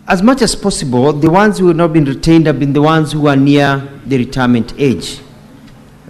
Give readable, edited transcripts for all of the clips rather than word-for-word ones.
As much as possible, the ones who have not been retained have been the ones who are near the retirement age.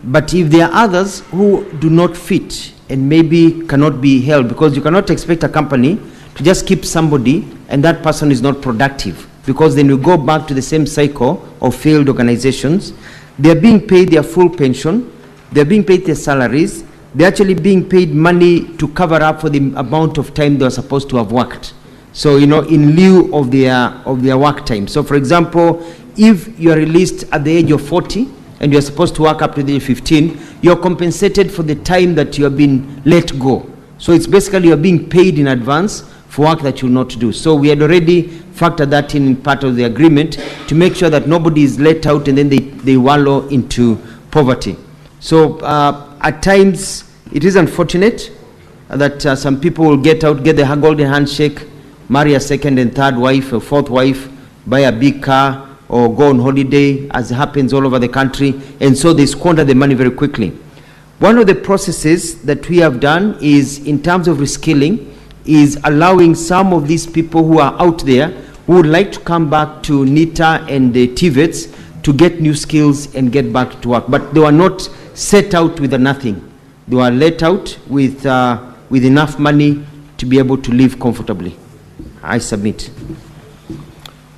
But if there are others who do not fit and maybe cannot be held, because you cannot expect a company to just keep somebody and that person is not productive, because then you go back to the same cycle of failed organizations. They are being paid their full pension, they are being paid their salaries, they're actually being paid money to cover up for the amount of time they are supposed to have worked. So, in lieu of their work time. So, for example, if you are released at the age of 40 and you are supposed to work up to the age of 15, you are compensated for the time that you have been let go. So, it's basically you are being paid in advance for work that you will not do. So, we had already factored that in part of the agreement to make sure that nobody is let out and then they wallow into poverty. So, at times, it is unfortunate that some people will get the golden handshake, marry a second and third wife, a fourth wife, buy a big car, or go on holiday, as happens all over the country, and so they squander the money very quickly. One of the processes that we have done is, in terms of reskilling, is allowing some of these people who are out there who would like to come back to NITA and the TVETs to get new skills and get back to work. But they were not set out with nothing. They were let out with enough money to be able to live comfortably. I submit.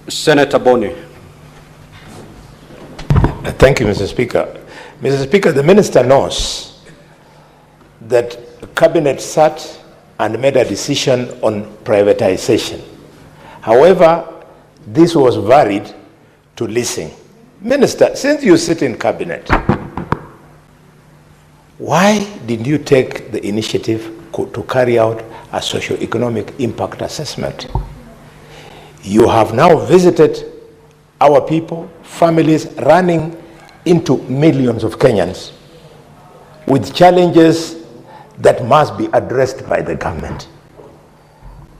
Senator Boni. Thank you, Mr. Speaker. Mr. Speaker, the minister knows that the cabinet sat and made a decision on privatization. However, this was varied to leasing. Minister, since you sit in cabinet, why did you take the initiative to carry out a socio-economic impact assessment? You have now visited our people, families running into millions of Kenyans with challenges that must be addressed by the government.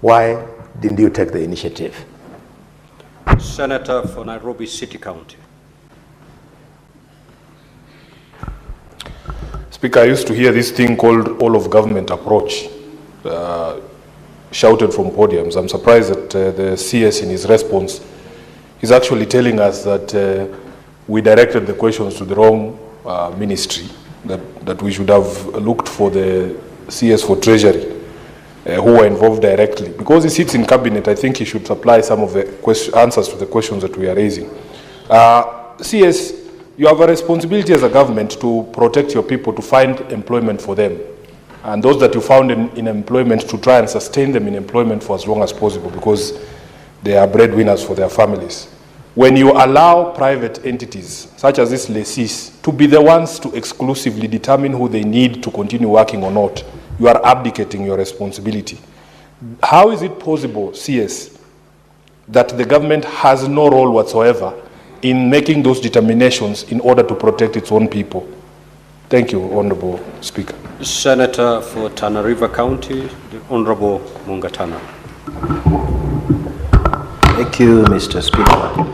Why didn't you take the initiative? Senator for Nairobi City County. Speaker, I used to hear this thing called all-of-government approach shouted from podiums. I'm surprised that the CS in his response is actually telling us that we directed the questions to the wrong ministry, that we should have looked for the CS for Treasury, who were involved directly. Because he sits in cabinet, I think he should supply some of the answers to the questions that we are raising. CS, you have a responsibility as a government to protect your people, to find employment for them. And those that you found in employment, to try and sustain them in employment for as long as possible, because they are breadwinners for their families. When you allow private entities, such as these lessees, to be the ones to exclusively determine who they need to continue working or not, you are abdicating your responsibility. How is it possible, CS, that the government has no role whatsoever in making those determinations in order to protect its own people? Thank you, Honorable Speaker. Senator for Tana River County, the Honorable Mungatana. Thank you, Mr. Speaker.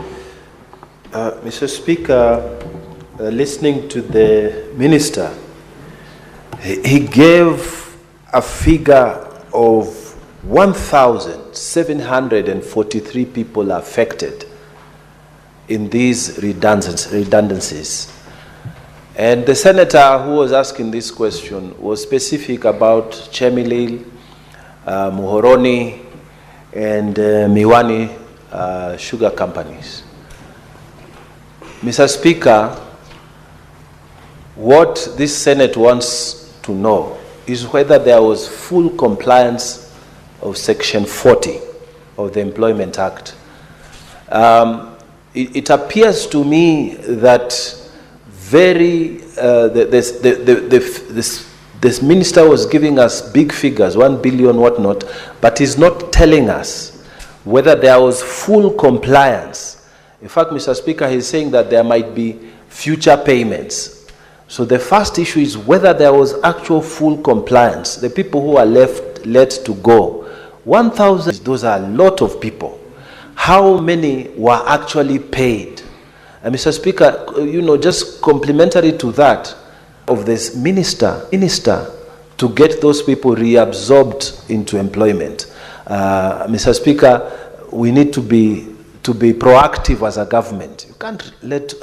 Mr. Speaker, listening to the minister, he gave a figure of 1,743 people affected in these redundancies. And the senator who was asking this question was specific about Chemilil, Muhoroni, and Miwani sugar companies. Mr. Speaker, what this Senate wants to know is whether there was full compliance of Section 40 of the Employment Act. It appears to me that this minister was giving us big figures, 1 billion, whatnot, but is not telling us whether there was full compliance. In fact, Mr. Speaker, he's saying that there might be future payments. So the first issue is whether there was actual full compliance. The people who are let to go, 1,000, those are a lot of people. How many were actually paid? And Mr. Speaker, just complementary to that, of this minister to get those people reabsorbed into employment. Mr. Speaker, we need to be to be proactive as a government. You can't let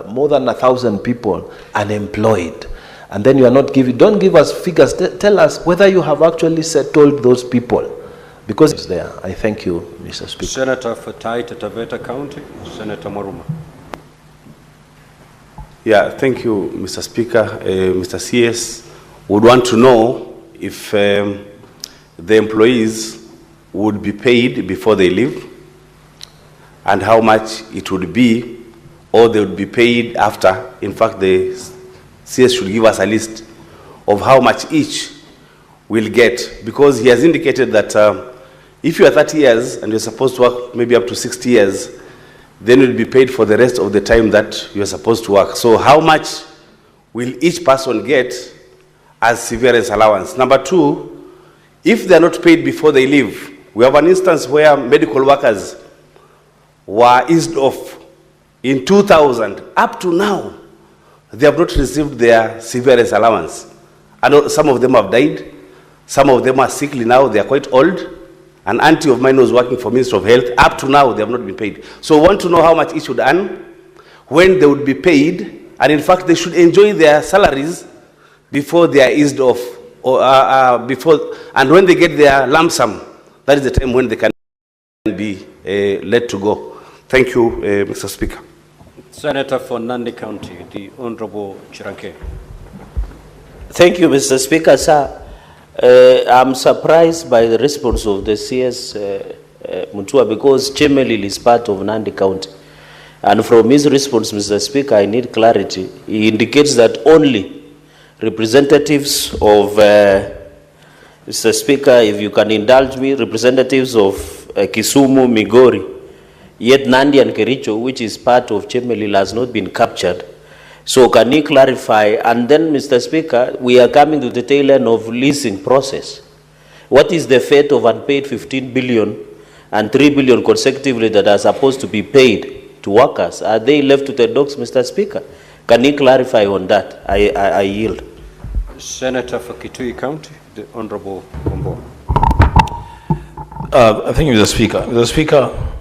more than 1,000 people unemployed. And then you are not giving, don't give us figures, tell us whether you have actually settled those people. Because it's there. I thank you, Mr. Speaker. Senator for Taita Taveta County, Senator Maruma. Yeah, thank you, Mr. Speaker. Mr. CS would want to know if the employees would be paid before they leave and how much it would be, or they would be paid after. In fact, the CS should give us a list of how much each will get, because he has indicated that if you are 30 years and you're supposed to work maybe up to 60 years, then you'll be paid for the rest of the time that you're supposed to work. So how much will each person get as severance allowance? Number two, if they're not paid before they leave, we have an instance where medical workers were eased off in 2000. Up to now, they have not received their severance allowance. I know some of them have died. Some of them are sickly now. They are quite old. An auntie of mine was working for Ministry of Health. Up to now, they have not been paid. So we want to know how much each should earn, when they would be paid, and in fact, they should enjoy their salaries before they are eased off, or and when they get their lump sum, that is the time when they can be let to go. Thank you, Mr. Speaker. Senator for Nandi County, the Honorable Chiranke. Thank you, Mr. Speaker, sir. I'm surprised by the response of the CS Mutua, because Chemelil is part of Nandi County. And from his response, Mr. Speaker, I need clarity. He indicates that only representatives of, Mr. Speaker, if you can indulge me, representatives of Kisumu, Migori, yet Nandi and Kericho, which is part of Chemelil, has not been captured. So can you clarify? And then, Mr. Speaker, we are coming to the tail end of leasing process. What is the fate of unpaid 15 billion and 3 billion consecutively that are supposed to be paid to workers? Are they left to the dogs, Mr. Speaker? Can you clarify on that? I yield. Senator for Kitui County, the Honorable Bombo. Thank you, Mr. Speaker. Mr. Speaker,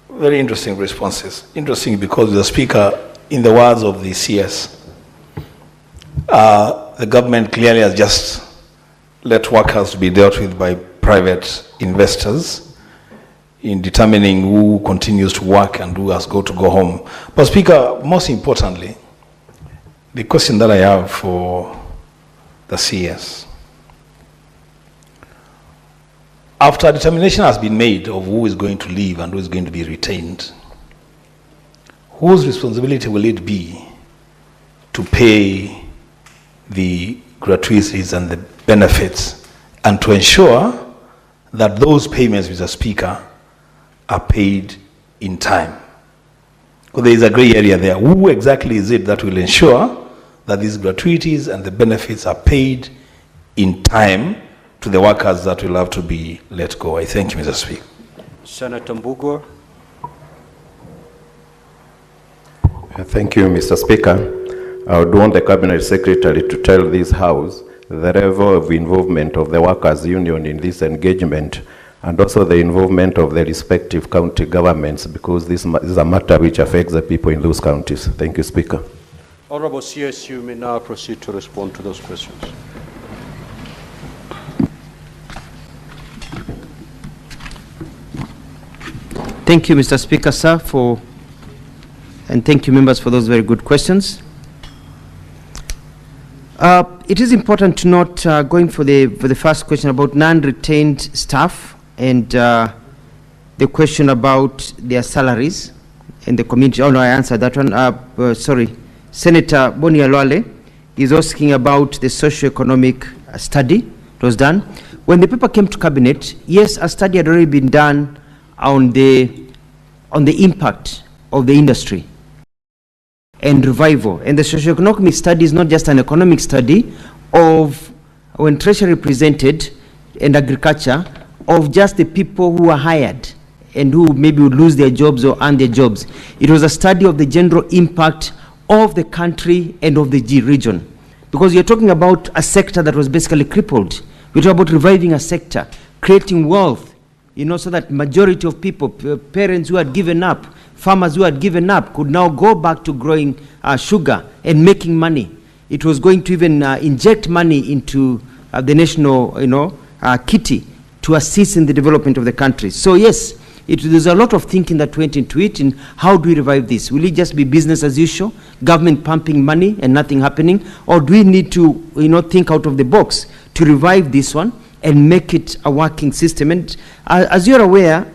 very interesting responses. Interesting because, Mr. Speaker, in the words of the CS, the government clearly has just let workers be dealt with by private investors in determining who continues to work and who has got to go home. But, Speaker, most importantly, the question that I have for the CS, after a determination has been made of who is going to leave and who is going to be retained, whose responsibility will it be to pay the gratuities and the benefits and to ensure that those payments, Mr. Speaker, are paid in time? Because there is a gray area there. Who exactly is it that will ensure that these gratuities and the benefits are paid in time to the workers that will have to be let go? I thank you, Mr. Speaker. Senator Mbugua. Thank you, Mr. Speaker. I would want the Cabinet Secretary to tell this House the level of involvement of the workers' union in this engagement, and also the involvement of the respective county governments, because this is a matter which affects the people in those counties. Thank you, Speaker. Honorable CS, you may now proceed to respond to those questions. Thank you, Mr. Speaker, sir, and thank you, members, for those very good questions. It is important to note, going for the first question about non-retained staff and the question about their salaries and the community. Oh no, I answered that one. Sorry, Senator Boni Alwale is asking about the socio-economic study that was done. When the paper came to cabinet, yes, a study had already been done on the impact of the industry and revival. And the socio-economic study is not just an economic study of when Treasury presented and agriculture, of just the people who are hired and who maybe would lose their jobs or earn their jobs. It was a study of the general impact of the country and of the region. Because you're talking about a sector that was basically crippled. We're talking about reviving a sector, creating wealth, so that majority of people, parents who had given up, farmers who had given up, could now go back to growing sugar and making money. It was going to even inject money into the national, kitty to assist in the development of the country. So yes, there's a lot of thinking that went into it. And how do we revive this? Will it just be business as usual, government pumping money and nothing happening, or do we need to, think out of the box to revive this one and make it a working system? And as you're aware,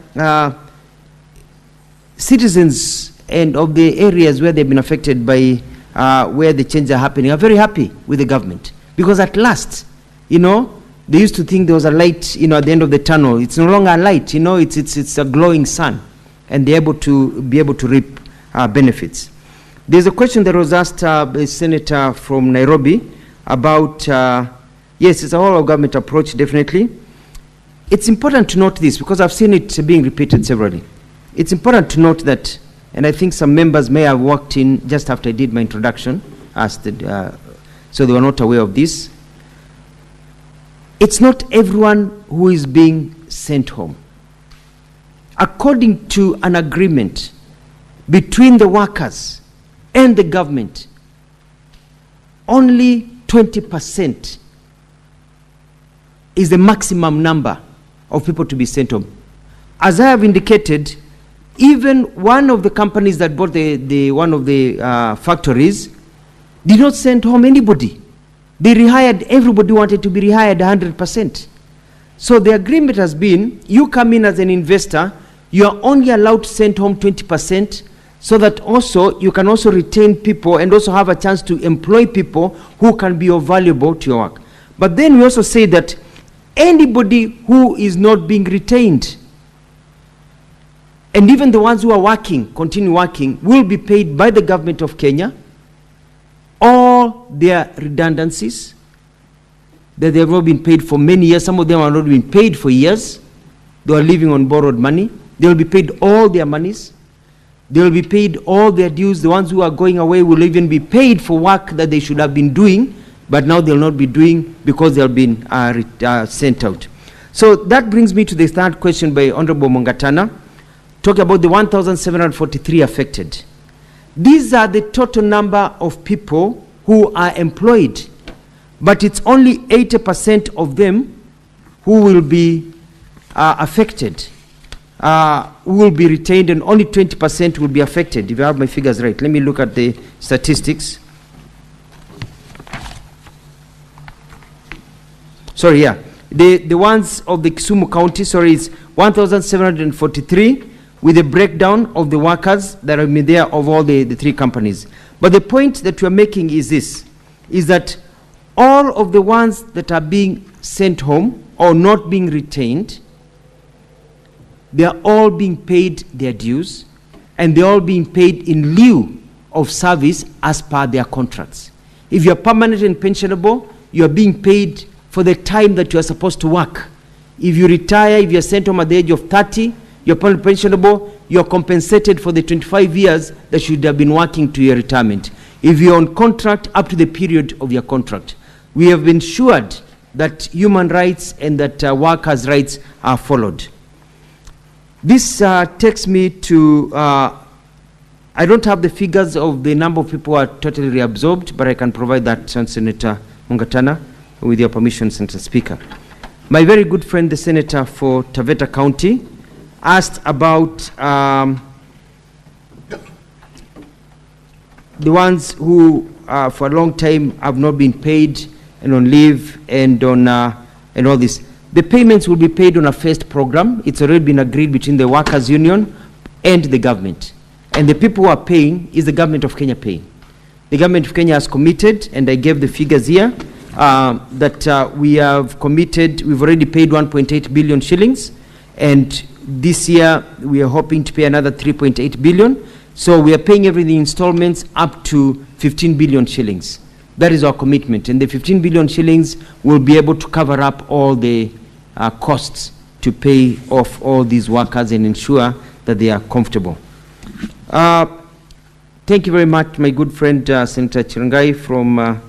citizens and of the areas where they've been affected by where the changes are happening are very happy with the government, because at last, they used to think there was a light, at the end of the tunnel. It's no longer a light, it's a glowing sun, and they're able to reap benefits. There's a question that was asked by a senator from Nairobi about, yes, it's a whole of government approach, definitely. It's important to note this, because I've seen it being repeated severally. It's important to note that, and I think some members may have walked in just after I did my introduction, so they were not aware of this. It's not everyone who is being sent home. According to an agreement between the workers and the government, only 20% is the maximum number of people to be sent home. As I have indicated, even one of the companies that bought one of the factories did not send home anybody. They rehired everybody who wanted to be rehired 100%. So the agreement has been, you come in as an investor, you are only allowed to send home 20%, so that also you can also retain people and also have a chance to employ people who can be of valuable to your work. But then we also say that anybody who is not being retained, and even the ones who are working, continue working, will be paid by the government of Kenya all their redundancies that they have not been paid for many years. Some of them have not been paid for years. They are living on borrowed money. They will be paid all their monies. They will be paid all their dues. The ones who are going away will even be paid for work that they should have been doing, but now they will not be doing because they have been sent out. So that brings me to the third question by Honorable Mungatana, talking about the 1,743 affected. These are the total number of people who are employed, but it's only 80% of them who will be affected, who will be retained, and only 20% will be affected, if I have my figures right. Let me look at the statistics. Sorry, yeah. The ones of the Kisumu County, is 1,743, with a breakdown of the workers that are there of all the three companies. But the point that we are making is this, is that all of the ones that are being sent home or not being retained, they are all being paid their dues, and they're all being paid in lieu of service as per their contracts. If you're permanent and pensionable, you're being paid for the time that you are supposed to work. If you retire, if you're sent home at the age of 30, you're pensionable, you're compensated for the 25 years that you should have been working to your retirement. If you're on contract, up to the period of your contract. We have been assured that human rights and that workers' rights are followed. This takes me to, I don't have the figures of the number of people who are totally reabsorbed, but I can provide that to Senator Mungatana, with your permission, Senator Speaker. My very good friend, the Senator for Taveta County, asked about the ones who for a long time have not been paid and on leave and on and all this. The payments will be paid on a phased program. It's already been agreed between the workers' union and the government. And the people who are paying is the government of Kenya paying. The government of Kenya has committed, and I gave the figures here, that we have committed, we've already paid 1.8 billion shillings, and this year we are hoping to pay another 3.8 billion. So we are paying everything in installments up to 15 billion shillings. That is our commitment, and the 15 billion shillings will be able to cover up all the costs to pay off all these workers and ensure that they are comfortable. Thank you very much, my good friend Senator Chirangai, from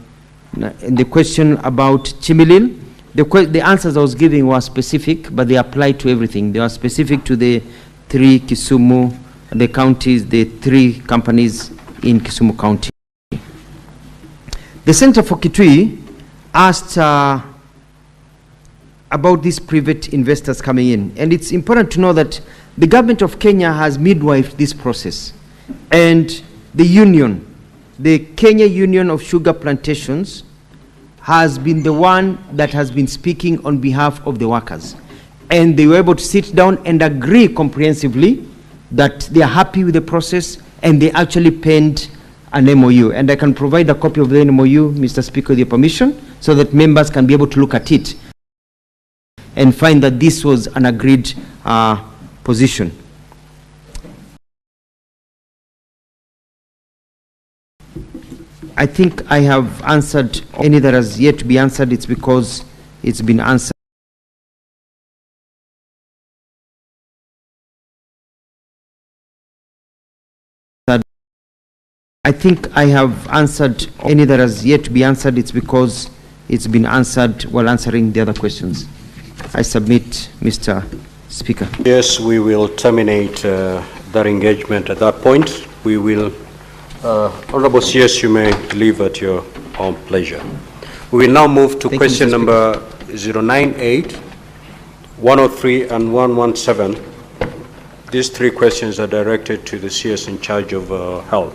the question about Chimilil. The answers I was giving were specific, but they apply to everything. They are specific to the 3 Kisumu, the counties, the 3 companies in Kisumu County. The Center for Kitui asked about these private investors coming in. And it's important to know that the government of Kenya has midwifed this process. And the union, the Kenya Union of Sugar Plantations, has been the one that has been speaking on behalf of the workers. And they were able to sit down and agree comprehensively that they are happy with the process, and they actually penned an MOU. And I can provide a copy of the MOU, Mr. Speaker, with your permission, so that members can be able to look at it and find that this was an agreed position. I think I have answered any that has yet to be answered. It's because it's been answered. I think I have answered any that has yet to be answered. It's because it's been answered while answering the other questions. I submit, Mr. Speaker. Yes, we will terminate that engagement at that point. We will, Honorable CS, you may leave at your own pleasure. We will now move to question number 098, 103, and 117. These 3 questions are directed to the CS in charge of health.